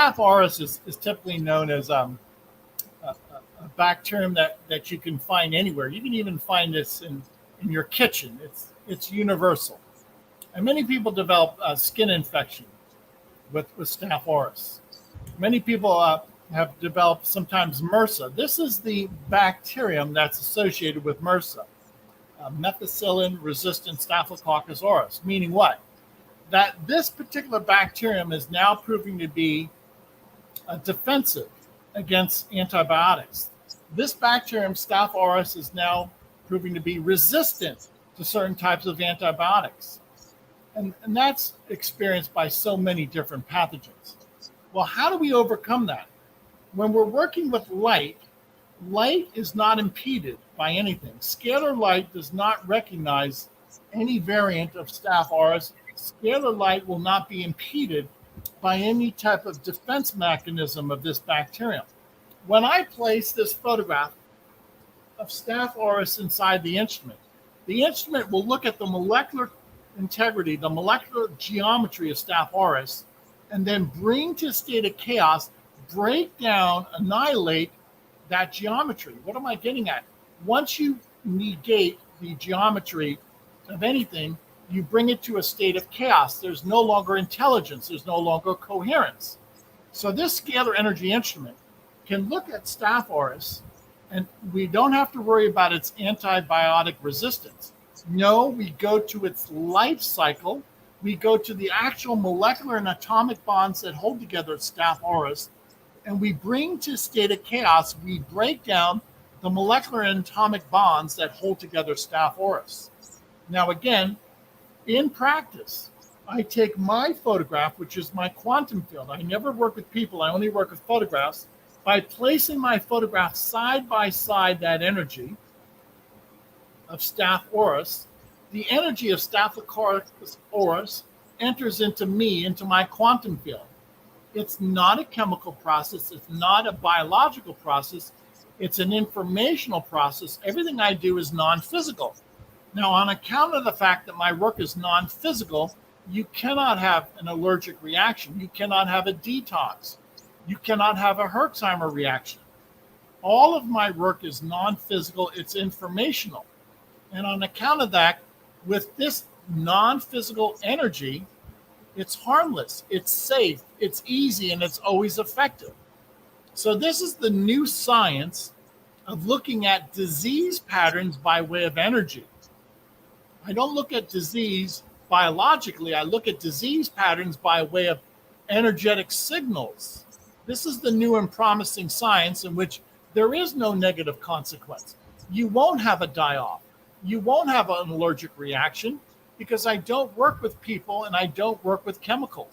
Staph aureus is typically known as a bacterium that you can find anywhere. You can even find this in your kitchen. It's universal. And many people develop skin infection with Staph aureus. Many people have developed sometimes MRSA. This is the bacterium that's associated with MRSA, methicillin-resistant Staphylococcus aureus, meaning what? That this particular bacterium is now proving to be defensive against antibiotics. This bacterium, Staph aureus, is now proving to be resistant to certain types of antibiotics. And that's experienced by so many different pathogens. Well, how do we overcome that? When we're working with light, light is not impeded by anything. Scalar light does not recognize any variant of Staph aureus. Scalar light will not be impeded by any type of defense mechanism of this bacterium. When I place this photograph of Staph aureus inside the instrument will look at the molecular integrity, the molecular geometry of Staph aureus, and then bring to a state of chaos, break down, annihilate that geometry. What am I getting at? Once you negate the geometry of anything, you bring it to a state of chaos. There's no longer intelligence. There's no longer coherence. So this scalar energy instrument can look at Staph aureus, and we don't have to worry about its antibiotic resistance. No, we go to its life cycle. We go to the actual molecular and atomic bonds that hold together Staph aureus, and we bring to a state of chaos. We break down the molecular and atomic bonds that hold together Staph aureus. Now, again, in practice, I take my photograph, which is my quantum field. I never work with people. I only work with photographs. By placing my photograph side by side that energy of Staph aureus, the energy of Staphylococcus aureus enters into me, into my quantum field. It's not a chemical process. It's not a biological process. It's an informational process. Everything I do is non-physical. Now, on account of the fact that my work is non-physical, you cannot have an allergic reaction. You cannot have a detox. You cannot have a Herxheimer reaction. All of my work is non-physical. It's informational. And on account of that, with this non-physical energy, it's harmless, it's safe, it's easy, and it's always effective. So this is the new science of looking at disease patterns by way of energy. I don't look at disease biologically. I look at disease patterns by way of energetic signals. This is the new and promising science in which there is no negative consequence. You won't have a die-off. You won't have an allergic reaction because I don't work with people and I don't work with chemicals.